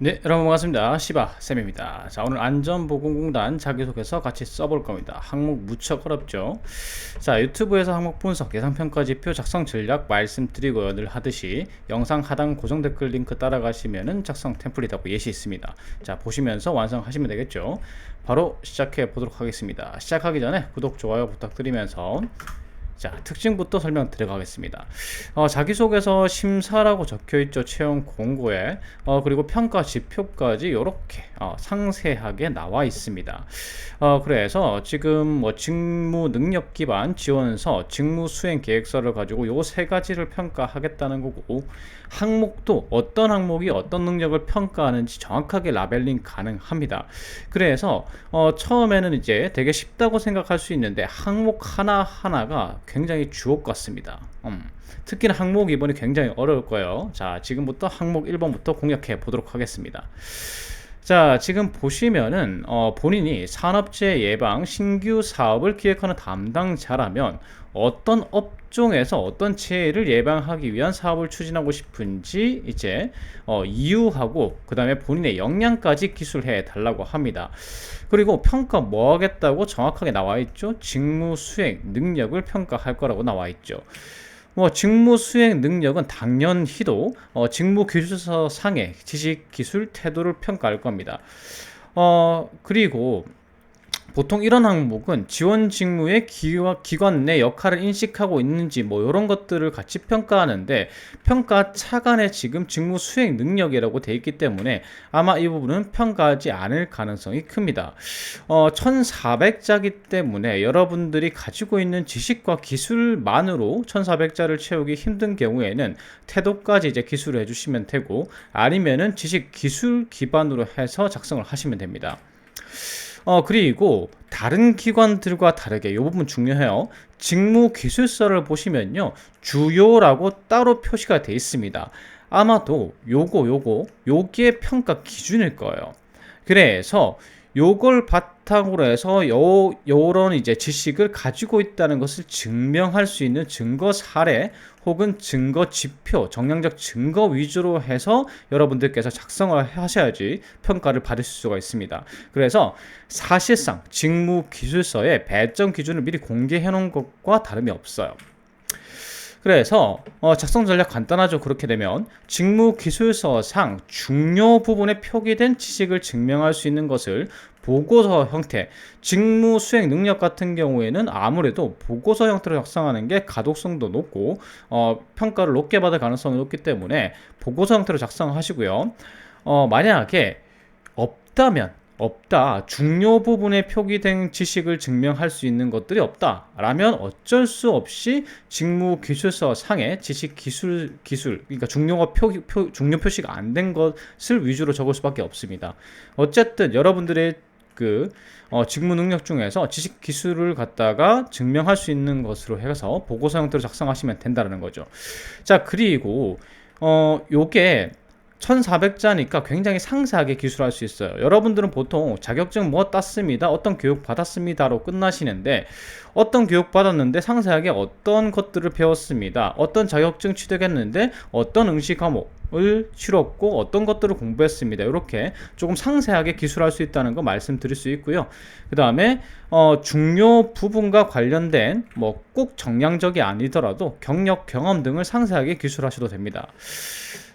네, 여러분 반갑습니다. 시바쌤입니다. 자, 오늘 안전보건공단 자기소개서 같이 써볼 겁니다. 항목 무척 어렵죠? 자, 유튜브에서 항목 분석, 예상평가지표 작성 전략 말씀드리고요. 늘 하듯이 영상 하단 고정 댓글 링크 따라가시면은 작성 템플릿하고 예시 있습니다. 자, 보시면서 완성하시면 되겠죠? 바로 시작해 보도록 하겠습니다. 시작하기 전에 구독, 좋아요 부탁드리면서 자, 특징부터 설명 들어가겠습니다. 자기소개서 심사라고 적혀있죠. 채용 공고에. 그리고 평가 지표까지 이렇게 상세하게 나와 있습니다. 그래서 지금 뭐 직무 능력 기반 지원서, 직무 수행 계획서를 가지고 요 세 가지를 평가하겠다는 거고, 항목도 어떤 항목이 어떤 능력을 평가하는지 정확하게 라벨링 가능합니다. 그래서 처음에는 이제 되게 쉽다고 생각할 수 있는데 항목 하나하나가 굉장히 주옥 같습니다. 특히나 항목 2번이 굉장히 어려울 거예요. 자, 지금부터 항목 1번부터 공략해 보도록 하겠습니다. 자, 지금 보시면은 본인이 산업재해 예방 신규 사업을 기획하는 담당자라면 어떤 업종에서 어떤 재해를 예방하기 위한 사업을 추진하고 싶은지 이제 이유하고 그 다음에 본인의 역량까지 기술해 달라고 합니다. 그리고 평가 뭐 하겠다고 정확하게 나와 있죠. 직무 수행 능력을 평가할 거라고 나와 있죠. 직무 수행 능력은 당연히도 직무 기술서 상의 지식, 기술, 태도를 평가할 겁니다. 그리고 보통 이런 항목은 지원 직무의 기관 내 역할을 인식하고 있는지 뭐 이런 것들을 같이 평가하는데 평가 차관에 지금 직무 수행 능력이라고 돼 있기 때문에 아마 이 부분은 평가하지 않을 가능성이 큽니다. 1400자기 때문에 여러분들이 가지고 있는 지식과 기술만으로 1400자를 채우기 힘든 경우에는 태도까지 이제 기술을 해주시면 되고 아니면은 지식 기술 기반으로 해서 작성을 하시면 됩니다. 그리고 다른 기관들과 다르게 이 부분 중요해요. 직무 기술서를 보시면요. 주요라고 따로 표시가 되어 있습니다. 아마도 요게 평가 기준일 거예요. 그래서 요걸 바탕으로 해서 요런 이제 지식을 가지고 있다는 것을 증명할 수 있는 증거 사례 혹은 증거 지표, 정량적 증거 위주로 해서 여러분들께서 작성을 하셔야지 평가를 받으실 수가 있습니다. 그래서 사실상 직무 기술서에 배점 기준을 미리 공개해 놓은 것과 다름이 없어요. 그래서 작성 전략 간단하죠. 그렇게 되면 직무 기술서상 중요 부분에 표기된 지식을 증명할 수 있는 것을 보고서 형태, 직무 수행 능력 같은 경우에는 아무래도 보고서 형태로 작성하는 게 가독성도 높고 평가를 높게 받을 가능성이 높기 때문에 보고서 형태로 작성하시고요. 만약에 없다. 중요 부분에 표기된 지식을 증명할 수 있는 것들이 없다. 라면 어쩔 수 없이 직무 기술서 상에 지식 기술 그러니까 중요 표시가 안 된 것을 위주로 적을 수밖에 없습니다. 어쨌든 여러분들의 직무 능력 중에서 지식 기술을 갖다가 증명할 수 있는 것으로 해서 보고서 형태로 작성하시면 된다는 거죠. 자, 그리고 요게 1400자니까 굉장히 상세하게 기술할 수 있어요. 여러분들은 보통 자격증 뭐 땄습니다, 어떤 교육 받았습니다로 끝나시는데 어떤 교육 받았는데 상세하게 어떤 것들을 배웠습니다, 어떤 자격증 취득했는데 어떤 응시 과목을 치렀고 어떤 것들을 공부했습니다, 이렇게 조금 상세하게 기술할 수 있다는 거 말씀드릴 수 있고요. 그 다음에 중요 부분과 관련된 뭐 꼭 정량적이 아니더라도 경력, 경험 등을 상세하게 기술하셔도 됩니다.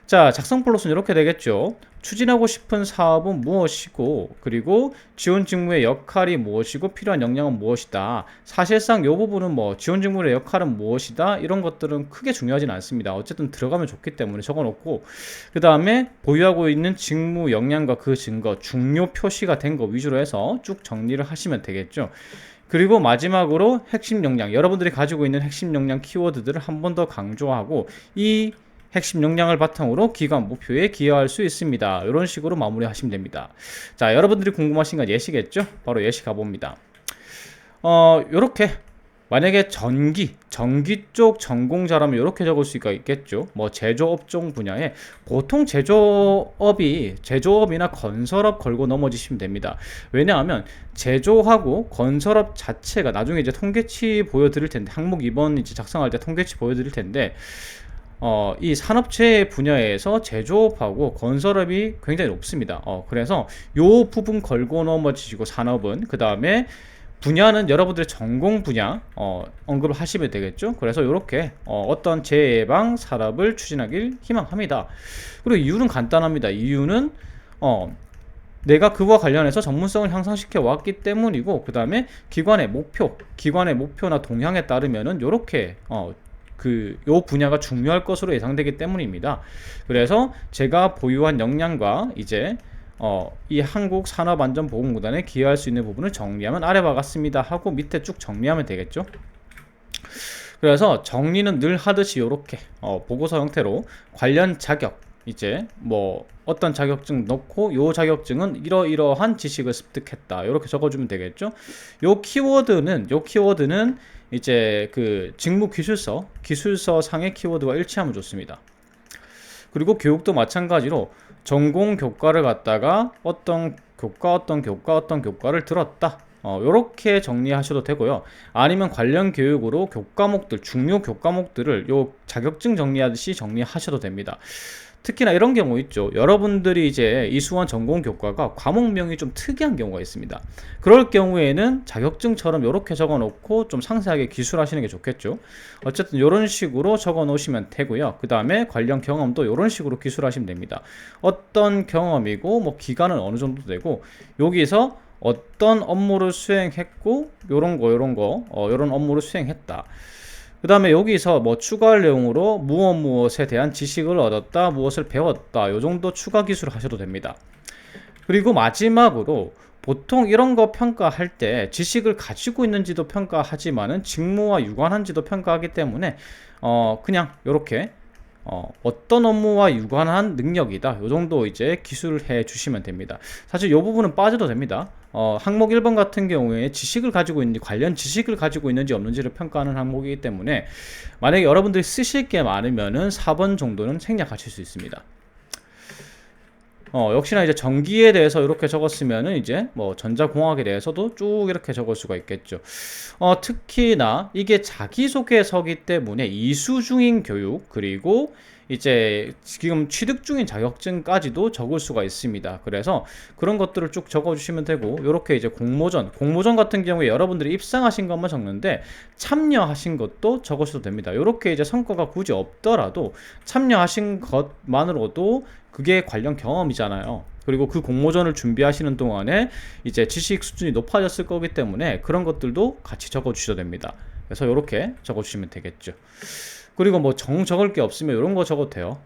자, 작성 플롯은 이렇게 되겠죠. 추진하고 싶은 사업은 무엇이고, 그리고 지원 직무의 역할이 무엇이고, 필요한 역량은 무엇이다. 사실상 이 부분은 뭐 지원 직무의 역할은 무엇이다, 이런 것들은 크게 중요하진 않습니다. 어쨌든 들어가면 좋기 때문에 적어놓고, 그 다음에 보유하고 있는 직무 역량과 그 증거, 중요 표시가 된 거 위주로 해서 쭉 정리를 하시면 되겠죠. 그리고 마지막으로 핵심 역량, 여러분들이 가지고 있는 핵심 역량 키워드들을 한 번 더 강조하고 이 핵심 역량을 바탕으로 기관 목표에 기여할 수 있습니다. 이런 식으로 마무리하시면 됩니다. 자, 여러분들이 궁금하신 건 예시겠죠? 바로 예시 가봅니다. 요렇게 만약에 전기 쪽 전공자라면 이렇게 적을 수가 있겠죠. 뭐 제조업종 분야에 보통 제조업이나 건설업 걸고 넘어지시면 됩니다. 왜냐하면 제조하고 건설업 자체가 나중에 이제 통계치 보여드릴 텐데 항목 2번 이제 작성할 때 통계치 보여드릴 텐데 이 산업체계 분야에서 제조업하고 건설업이 굉장히 높습니다. 그래서 요 부분 걸고 넘어지시고 산업은 그 다음에 분야는 여러분들의 전공 분야 언급을 하시면 되겠죠. 그래서 이렇게 어떤 재해방 산업을 추진하길 희망합니다. 그리고 이유는 간단합니다. 이유는 내가 그와 관련해서 전문성을 향상시켜 왔기 때문이고, 그 다음에 기관의 목표나 동향에 따르면은 요렇게 요 분야가 중요할 것으로 예상되기 때문입니다. 그래서 제가 보유한 역량과 이제 이 한국산업안전보건공단에 기여할 수 있는 부분을 정리하면 아래와 같습니다 하고 밑에 쭉 정리하면 되겠죠. 그래서 정리는 늘 하듯이 이렇게 보고서 형태로 관련 자격, 이제 뭐 어떤 자격증 넣고 요 자격증은 이러이러한 지식을 습득했다 이렇게 적어주면 되겠죠. 요 키워드는 이제 그 직무 기술서 상의 키워드와 일치하면 좋습니다. 그리고 교육도 마찬가지로 전공 교과를 갖다가 어떤 교과를 들었다, 요렇게 정리하셔도 되고요. 아니면 관련 교육으로 교과목들, 중요 교과목들을 요 자격증 정리하듯이 정리하셔도 됩니다. 특히나 이런 경우 있죠. 여러분들이 이제 이수원 전공 교과가 과목명이 좀 특이한 경우가 있습니다. 그럴 경우에는 자격증처럼 이렇게 적어 놓고 좀 상세하게 기술하시는 게 좋겠죠. 어쨌든 이런 식으로 적어 놓으시면 되고요. 그 다음에 관련 경험도 이런 식으로 기술하시면 됩니다. 어떤 경험이고 뭐 기간은 어느 정도 되고, 여기서 어떤 업무를 수행했고 요런 업무를 수행했다. 그 다음에 여기서 뭐 추가할 내용으로 무엇에 대한 지식을 얻었다, 무엇을 배웠다, 요 정도 추가 기술을 하셔도 됩니다. 그리고 마지막으로 보통 이런 거 평가할 때 지식을 가지고 있는지도 평가하지만은 직무와 유관한지도 평가하기 때문에 그냥 요렇게 어떤 업무와 유관한 능력이다, 요 정도 이제 기술을 해 주시면 됩니다. 사실 요 부분은 빠져도 됩니다. 항목 1번 같은 경우에 관련 지식을 가지고 있는지 없는지를 평가하는 항목이기 때문에 만약에 여러분들이 쓰실 게 많으면은 4번 정도는 생략하실 수 있습니다. 역시나 이제 전기에 대해서 이렇게 적었으면은 이제 뭐 전자공학에 대해서도 쭉 이렇게 적을 수가 있겠죠. 특히나 이게 자기소개서기 때문에 이수 중인 교육, 그리고 이제 지금 취득 중인 자격증까지도 적을 수가 있습니다. 그래서 그런 것들을 쭉 적어주시면 되고, 이렇게 이제 공모전 같은 경우에 여러분들이 입상하신 것만 적는데 참여하신 것도 적으셔도 됩니다. 이렇게 이제 성과가 굳이 없더라도 참여하신 것만으로도 그게 관련 경험이잖아요. 그리고 그 공모전을 준비하시는 동안에 이제 지식 수준이 높아졌을 거기 때문에 그런 것들도 같이 적어 주셔도 됩니다. 그래서 이렇게 적어 주시면 되겠죠. 그리고 뭐 적을 게 없으면 이런 거 적어도 돼요.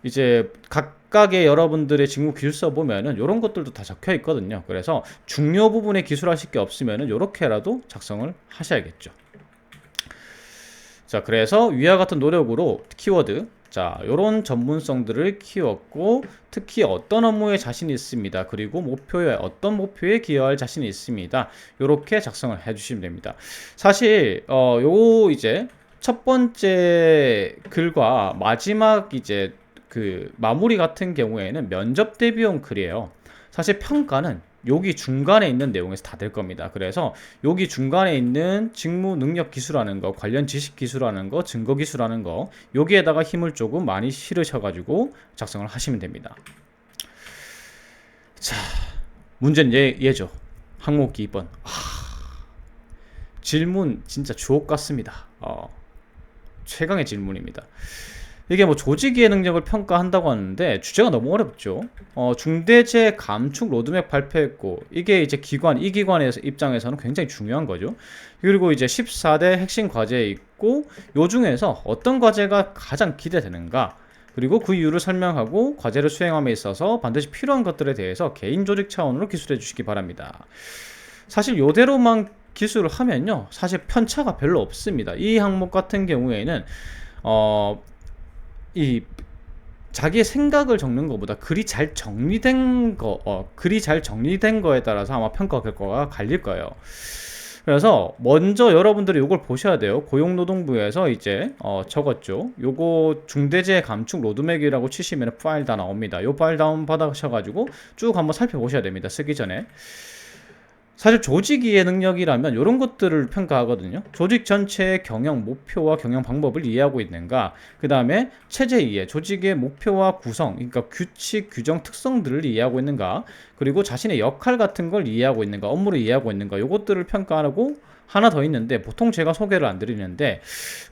이제 각각의 여러분들의 직무 기술서 보면은 이런 것들도 다 적혀 있거든요. 그래서 중요 부분에 기술하실 게 없으면은 이렇게라도 작성을 하셔야겠죠. 자, 그래서 위와 같은 노력으로 키워드, 자, 요런 전문성들을 키웠고, 특히 어떤 업무에 자신이 있습니다. 그리고 어떤 목표에 기여할 자신이 있습니다. 요렇게 작성을 해 주시면 됩니다. 사실 이제 첫 번째 글과 마지막 이제 그 마무리 같은 경우에는 면접 대비용 글이에요. 사실 평가는 여기 중간에 있는 내용에서 다 될 겁니다. 그래서 여기 중간에 있는 직무 능력 기술하는 거, 관련 지식 기술하는 거, 증거 기술하는 거, 여기에다가 힘을 조금 많이 실으셔가지고 작성을 하시면 됩니다. 자, 문제는 얘죠. 항목기 2번. 질문 진짜 주옥 같습니다. 최강의 질문입니다. 이게 뭐 조직의 능력을 평가한다고 하는데 주제가 너무 어렵죠. 중대재해 감축 로드맵 발표했고, 이게 이제 이 기관의 입장에서는 굉장히 중요한 거죠. 그리고 이제 14대 핵심 과제에 있고, 요 중에서 어떤 과제가 가장 기대되는가, 그리고 그 이유를 설명하고 과제를 수행함에 있어서 반드시 필요한 것들에 대해서 개인 조직 차원으로 기술해 주시기 바랍니다. 사실 요대로만 기술을 하면요, 사실 편차가 별로 없습니다. 이 항목 같은 경우에는 이 자기의 생각을 적는 것보다 글이 잘 정리된 거에 따라서 아마 평가 결과가 갈릴 거예요. 그래서 먼저 여러분들이 이걸 보셔야 돼요. 고용노동부에서 이제 적었죠. 요거 중대재해 감축 로드맵이라고 치시면 파일 다 나옵니다. 요 파일 다운 받으셔가지고 쭉 한번 살펴보셔야 됩니다. 쓰기 전에. 사실 조직이의 능력이라면 이런 것들을 평가하거든요. 조직 전체의 경영 목표와 경영 방법을 이해하고 있는가, 그 다음에 체제 이해, 조직의 목표와 구성, 그러니까 규칙, 규정, 특성들을 이해하고 있는가, 그리고 자신의 역할 같은 걸 이해하고 있는가, 업무를 이해하고 있는가, 요것들을 평가하고, 하나 더 있는데 보통 제가 소개를 안 드리는데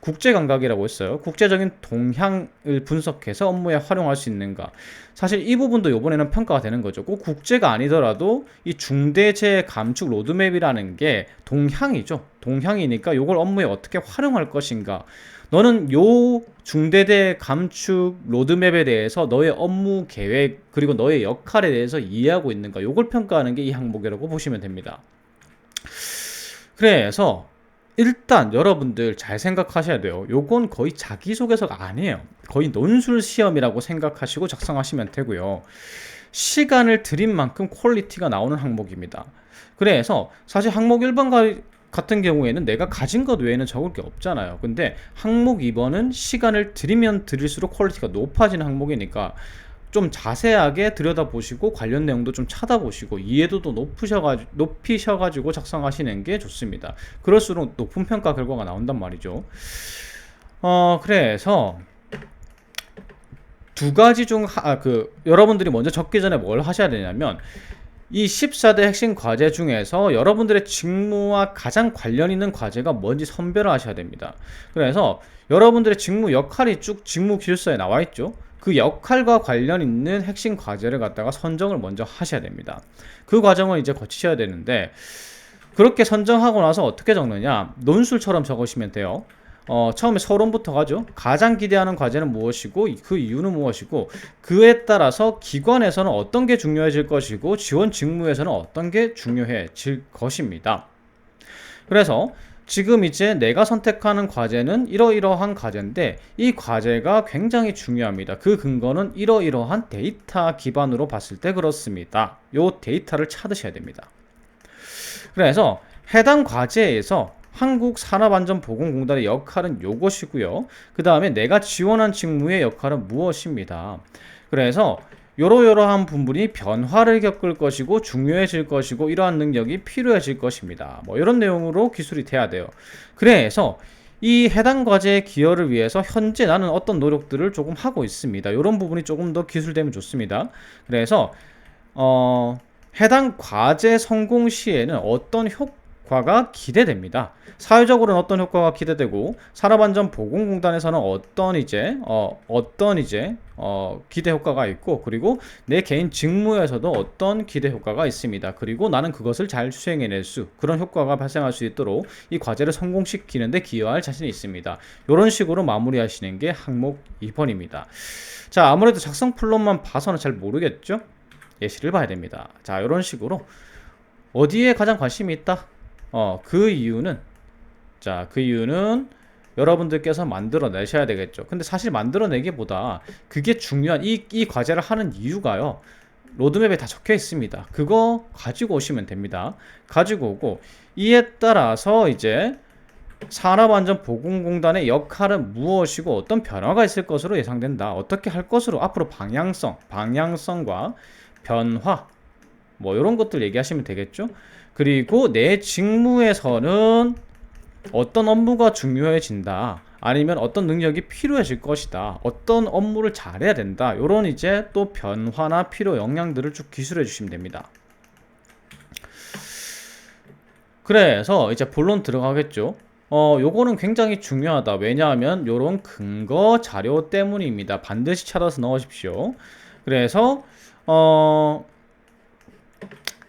국제 감각이라고 했어요. 국제적인 동향을 분석해서 업무에 활용할 수 있는가. 사실 이 부분도 이번에는 평가가 되는 거죠. 꼭 국제가 아니더라도 이 중대재해 감축 로드맵이라는 게 동향이죠. 동향이니까 이걸 업무에 어떻게 활용할 것인가. 너는 요 중대재해 감축 로드맵에 대해서 너의 업무 계획 그리고 너의 역할에 대해서 이해하고 있는가. 요걸 평가하는 게 이 항목이라고 보시면 됩니다. 그래서 일단 여러분들 잘 생각하셔야 돼요. 요건 거의 자기소개서가 아니에요. 거의 논술 시험이라고 생각하시고 작성하시면 되고요. 시간을 들인 만큼 퀄리티가 나오는 항목입니다. 그래서 사실 항목 1번 같은 경우에는 내가 가진 것 외에는 적을 게 없잖아요. 근데 항목 2번은 시간을 들이면 들일수록 퀄리티가 높아지는 항목이니까 좀 자세하게 들여다보시고 관련 내용도 좀 찾아보시고 이해도도 높이셔가지고 작성하시는 게 좋습니다. 그럴수록 높은 평가 결과가 나온단 말이죠. 그래서 두 가지 중 여러분들이 먼저 적기 전에 뭘 하셔야 되냐면 이 14대 핵심 과제 중에서 여러분들의 직무와 가장 관련 있는 과제가 뭔지 선별을 하셔야 됩니다. 그래서 여러분들의 직무 역할이 쭉 직무 기술서에 나와 있죠. 그 역할과 관련 있는 핵심 과제를 갖다가 선정을 먼저 하셔야 됩니다. 그 과정을 이제 거치셔야 되는데 그렇게 선정하고 나서 어떻게 적느냐, 논술처럼 적으시면 돼요. 처음에 서론부터 가죠. 가장 기대하는 과제는 무엇이고 그 이유는 무엇이고 그에 따라서 기관에서는 어떤 게 중요해질 것이고 지원 직무에서는 어떤 게 중요해질 것입니다. 그래서 지금 이제 내가 선택하는 과제는 이러이러한 과제인데 이 과제가 굉장히 중요합니다. 그 근거는 이러이러한 데이터 기반으로 봤을 때 그렇습니다. 요 데이터를 찾으셔야 됩니다. 그래서 해당 과제에서 한국산업안전보건공단의 역할은 요것이고요. 그 다음에 내가 지원한 직무의 역할은 무엇입니다. 그래서 요러요러한 부분이 변화를 겪을 것이고 중요해질 것이고 이러한 능력이 필요해질 것입니다. 뭐 이런 내용으로 기술이 돼야 돼요. 그래서 이 해당 과제의 기여를 위해서 현재 나는 어떤 노력들을 조금 하고 있습니다. 이런 부분이 조금 더 기술되면 좋습니다. 그래서 해당 과제 성공 시에는 어떤 효과가 기대됩니다. 사회적으로는 어떤 효과가 기대되고 산업안전보건공단에서는 어떤 기대 효과가 있고 그리고 내 개인 직무에서도 어떤 기대 효과가 있습니다. 그리고 나는 그것을 잘 수행해낼 그런 효과가 발생할 수 있도록 이 과제를 성공시키는 데 기여할 자신이 있습니다. 이런 식으로 마무리하시는 게 항목 2번입니다. 자, 아무래도 작성 플롯만 봐서는 잘 모르겠죠? 예시를 봐야 됩니다. 자, 이런 식으로 어디에 가장 관심이 있다? 그 이유는 여러분들께서 만들어내셔야 되겠죠. 근데 사실 만들어내기보다 그게 중요한 이 과제를 하는 이유가요. 로드맵에 다 적혀 있습니다. 그거 가지고 오시면 됩니다. 가지고 오고 이에 따라서 이제 산업안전보건공단의 역할은 무엇이고 어떤 변화가 있을 것으로 예상된다. 어떻게 할 것으로 앞으로 방향성과 변화 뭐 이런 것들 얘기하시면 되겠죠. 그리고 내 직무에서는 어떤 업무가 중요해진다. 아니면 어떤 능력이 필요해질 것이다. 어떤 업무를 잘해야 된다. 이런 이제 또 변화나 필요 역량들을 쭉 기술해 주시면 됩니다. 그래서 이제 본론 들어가겠죠. 요거는 굉장히 중요하다. 왜냐하면 요런 근거 자료 때문입니다. 반드시 찾아서 넣으십시오. 그래서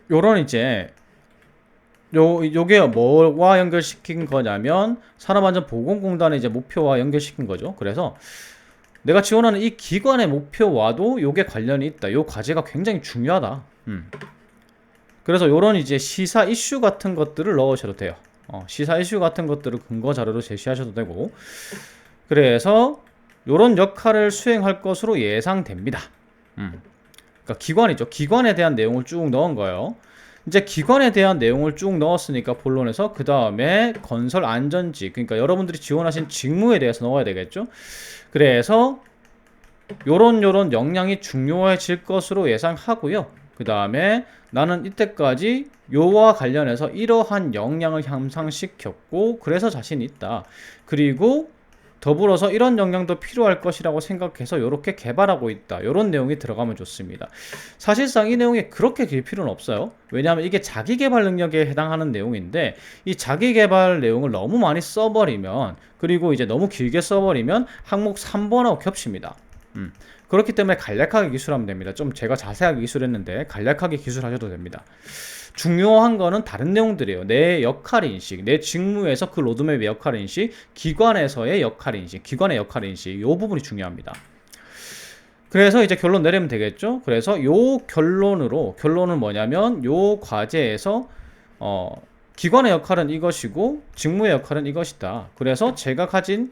요런 이제 요게 뭐와 연결시킨 거냐면 산업안전보건공단의 이제 목표와 연결시킨 거죠. 그래서 내가 지원하는 이 기관의 목표와도 요게 관련이 있다. 요 과제가 굉장히 중요하다. 그래서 요런 이제 시사 이슈 같은 것들을 넣으셔도 돼요. 시사 이슈 같은 것들을 근거 자료로 제시하셔도 되고 그래서 요런 역할을 수행할 것으로 예상됩니다. 그러니까 기관이죠. 기관에 대한 내용을 쭉 넣은 거예요. 이제 기관에 대한 내용을 쭉 넣었으니까 본론에서 그 다음에 건설 안전지 그러니까 여러분들이 지원하신 직무에 대해서 넣어야 되겠죠. 그래서 요런 역량이 중요해질 것으로 예상하고요. 그 다음에 나는 이때까지 요와 관련해서 이러한 역량을 향상시켰고 그래서 자신이 있다. 그리고 더불어서 이런 역량도 필요할 것이라고 생각해서 이렇게 개발하고 있다. 이런 내용이 들어가면 좋습니다. 사실상 이 내용이 그렇게 길 필요는 없어요. 왜냐하면 이게 자기개발 능력에 해당하는 내용인데 이 자기개발 내용을 너무 많이 써버리면 그리고 이제 너무 길게 써버리면 항목 3번하고 겹칩니다. 그렇기 때문에 간략하게 기술하면 됩니다. 좀 제가 자세하게 기술했는데 간략하게 기술하셔도 됩니다. 중요한 거는 다른 내용들이에요. 내 역할인식, 내 직무에서 그 로드맵의 역할인식, 기관에서의 역할인식, 기관의 역할인식, 이 부분이 중요합니다. 그래서 이제 결론 내리면 되겠죠. 그래서 요 결론은 뭐냐면 요 과제에서 기관의 역할은 이것이고 직무의 역할은 이것이다. 그래서 제가 가진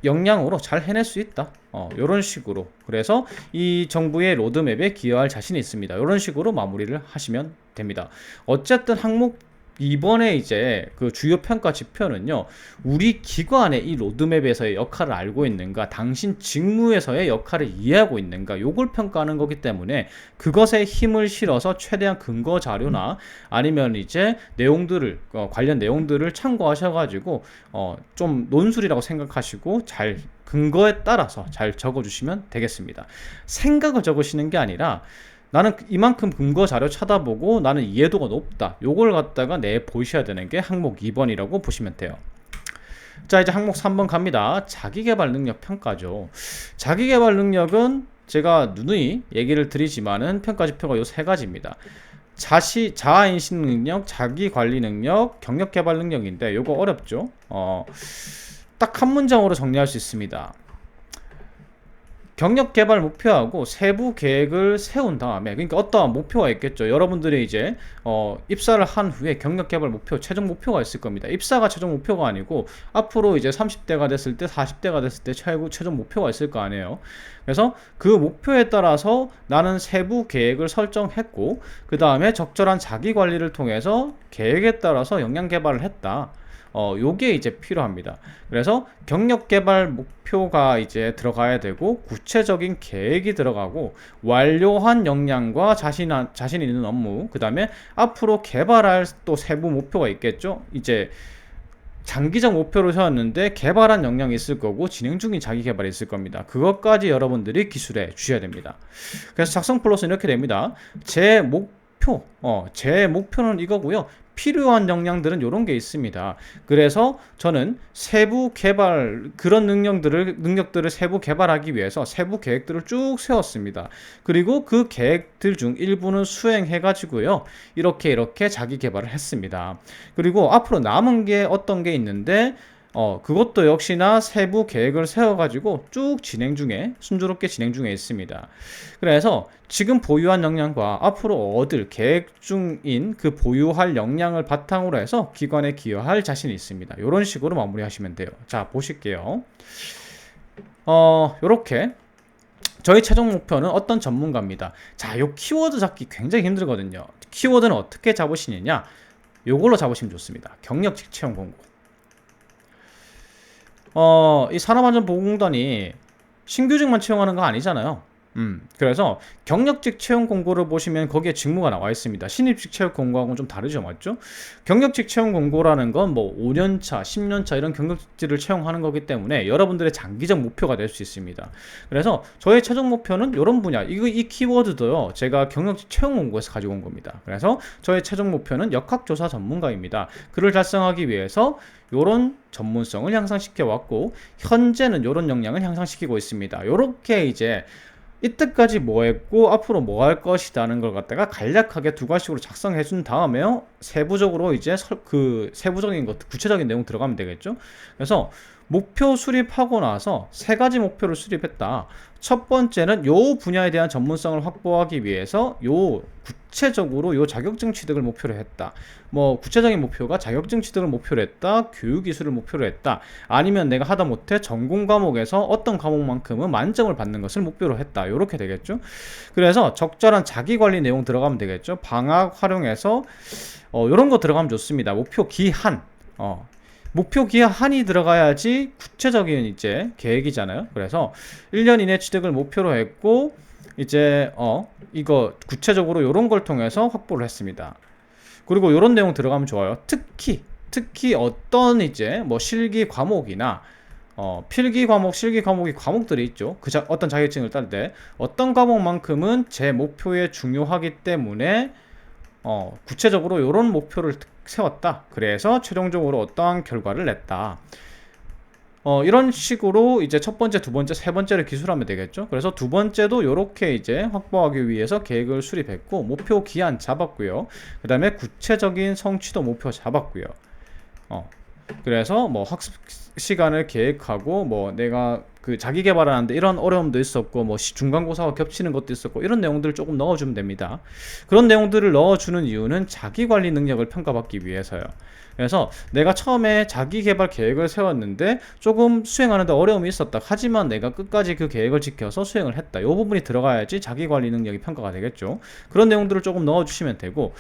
역량으로 잘 해낼 수 있다. 이런 식으로. 그래서 이 정부의 로드맵에 기여할 자신이 있습니다. 이런 식으로 마무리를 하시면 됩니다. 어쨌든 항목 2번에 이제 그 주요 평가 지표는요, 우리 기관의 이 로드맵에서의 역할을 알고 있는가, 당신 직무에서의 역할을 이해하고 있는가, 요걸 평가하는 거기 때문에 그것에 힘을 실어서 최대한 근거 자료나 아니면 이제 내용들을, 관련 내용들을 참고하셔가지고, 좀 논술이라고 생각하시고 잘 근거에 따라서 잘 적어주시면 되겠습니다. 생각을 적으시는 게 아니라 나는 이만큼 근거 자료 찾아보고 나는 이해도가 높다. 요걸 갖다가 보셔야 되는 게 항목 2번이라고 보시면 돼요. 자, 이제 항목 3번 갑니다. 자기개발 능력 평가죠. 자기개발 능력은 제가 누누이 얘기를 드리지만은 평가 지표가 요 세 가지입니다. 자아인식 능력, 자기관리 능력, 경력개발 능력인데 요거 어렵죠. 딱 한 문장으로 정리할 수 있습니다. 경력 개발 목표하고 세부 계획을 세운 다음에, 그러니까 어떠한 목표가 있겠죠. 여러분들이 이제 입사를 한 후에 경력 개발 목표, 최종 목표가 있을 겁니다. 입사가 최종 목표가 아니고 앞으로 이제 30대가 됐을 때, 40대가 됐을 때 최종 목표가 있을 거 아니에요. 그래서 그 목표에 따라서 나는 세부 계획을 설정했고 그 다음에 적절한 자기 관리를 통해서 계획에 따라서 역량 개발을 했다. 요게 이제 필요합니다. 그래서 경력 개발 목표가 이제 들어가야 되고 구체적인 계획이 들어가고 완료한 역량과 자신 있는 업무, 그 다음에 앞으로 개발할 또 세부 목표가 있겠죠. 이제 장기적 목표를 세웠는데 개발한 역량이 있을 거고 진행 중인 자기 개발이 있을 겁니다. 그것까지 여러분들이 기술해 주셔야 됩니다. 그래서 작성 플러스는 이렇게 됩니다. 제 목표는 이거고요. 필요한 역량들은 이런 게 있습니다. 그래서 저는 세부 개발, 그런 능력들을 세부 개발하기 위해서 세부 계획들을 쭉 세웠습니다. 그리고 그 계획들 중 일부는 수행해 가지고요, 이렇게 자기 개발을 했습니다. 그리고 앞으로 남은 게 어떤 게 있는데 그것도 역시나 세부 계획을 세워가지고 쭉 순조롭게 진행 중에 있습니다. 그래서 지금 보유한 역량과 앞으로 얻을 계획 중인 그 보유할 역량을 바탕으로 해서 기관에 기여할 자신이 있습니다. 이런 식으로 마무리하시면 돼요. 자, 보실게요. 요렇게 저희 최종 목표는 어떤 전문가입니다. 자, 요 키워드 잡기 굉장히 힘들거든요. 키워드는 어떻게 잡으시느냐? 요걸로 잡으시면 좋습니다. 경력직 채용 공고. 이 산업안전보건공단이 신규직만 채용하는 거 아니잖아요. 그래서 경력직 채용 공고를 보시면 거기에 직무가 나와 있습니다. 신입직 채용 공고하고는 좀 다르죠, 맞죠? 경력직 채용 공고라는 건 뭐 5년차, 10년차 이런 경력직을 채용하는 거기 때문에 여러분들의 장기적 목표가 될 수 있습니다. 그래서 저의 최종 목표는 이런 분야, 이 키워드도요, 제가 경력직 채용 공고에서 가지고 온 겁니다. 그래서 저의 최종 목표는 역학조사 전문가입니다. 그를 달성하기 위해서 요런 전문성을 향상시켜 왔고 현재는 요런 역량을 향상시키고 있습니다. 요렇게 이제 이때까지 뭐 했고 앞으로 뭐 할 것이라는 걸 갖다가 간략하게 두 가지로 작성해 준 다음에요, 세부적으로 이제 그 세부적인 것, 구체적인 내용 들어가면 되겠죠. 그래서 목표 수립하고 나서 세 가지 목표를 수립했다. 첫 번째는 요 분야에 대한 전문성을 확보하기 위해서 구체적으로 요 자격증 취득을 목표로 했다. 뭐 구체적인 목표가 자격증 취득을 목표로 했다, 교육 기술을 목표로 했다, 아니면 내가 하다 못해 전공 과목에서 어떤 과목만큼은 만점을 받는 것을 목표로 했다. 요렇게 되겠죠. 그래서 적절한 자기 관리 내용 들어가면 되겠죠. 방학 활용해서 요런 거 들어가면 좋습니다. 목표 기한, 목표 기한이 들어가야지 구체적인 이제 계획이잖아요. 그래서 1년 이내 취득을 목표로 했고 이제 이거 구체적으로 요런 걸 통해서 확보를 했습니다. 그리고 요런 내용 들어가면 좋아요. 특히 어떤 이제 뭐 실기 과목이나 필기 과목, 실기 과목이 과목들이 있죠. 어떤 자격증을 딸 때 어떤 과목만큼은 제 목표에 중요하기 때문에 구체적으로 이런 목표를 세웠다. 그래서 최종적으로 어떠한 결과를 냈다. 이런 식으로 이제 첫 번째, 두 번째, 세 번째를 기술하면 되겠죠. 그래서 두 번째도 이렇게 이제 확보하기 위해서 계획을 수립했고 목표 기한 잡았고요. 그 다음에 구체적인 성취도 목표 잡았고요. 그래서 뭐 학습 시간을 계획하고 뭐 내가 그 자기 개발하는데 이런 어려움도 있었고 뭐 중간고사와 겹치는 것도 있었고 이런 내용들을 조금 넣어주면 됩니다. 그런 내용들을 넣어주는 이유는 자기 관리 능력을 평가받기 위해서요. 그래서 내가 처음에 자기 개발 계획을 세웠는데 조금 수행하는데 어려움이 있었다. 하지만 내가 끝까지 그 계획을 지켜서 수행을 했다. 이 부분이 들어가야지 자기 관리 능력이 평가가 되겠죠. 그런 내용들을 조금 넣어주시면 되고,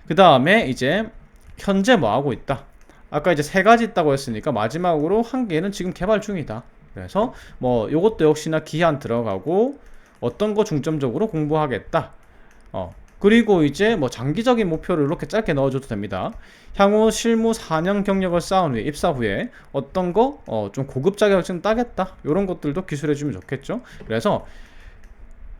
그 다음에 이제 현재 뭐 하고 있다. 아까 이제 세 가지 있다고 했으니까 마지막으로 한 개는 지금 개발 중이다. 그래서 뭐 요것도 역시나 기한 들어가고 어떤 거 중점적으로 공부하겠다. 그리고 이제 뭐 장기적인 목표를 이렇게 짧게 넣어줘도 됩니다. 향후 실무 4년 경력을 쌓은 후에 입사 후에 어떤 거 좀 고급 자격증 따겠다. 이런 것들도 기술해주면 좋겠죠. 그래서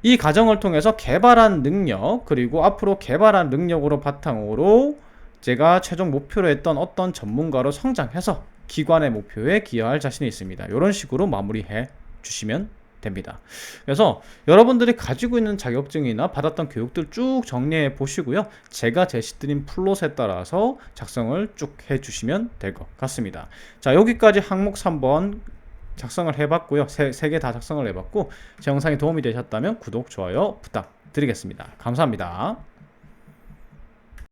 이 과정을 통해서 개발한 능력, 그리고 앞으로 개발한 능력으로 바탕으로 제가 최종 목표로 했던 어떤 전문가로 성장해서 기관의 목표에 기여할 자신이 있습니다. 이런 식으로 마무리해 주시면 됩니다. 그래서 여러분들이 가지고 있는 자격증이나 받았던 교육들 쭉 정리해 보시고요. 제가 제시드린 플롯에 따라서 작성을 쭉 해 주시면 될 것 같습니다. 자, 여기까지 항목 3번 작성을 해봤고요. 세 개 다 작성을 해봤고, 제 영상이 도움이 되셨다면 구독, 좋아요 부탁드리겠습니다. 감사합니다.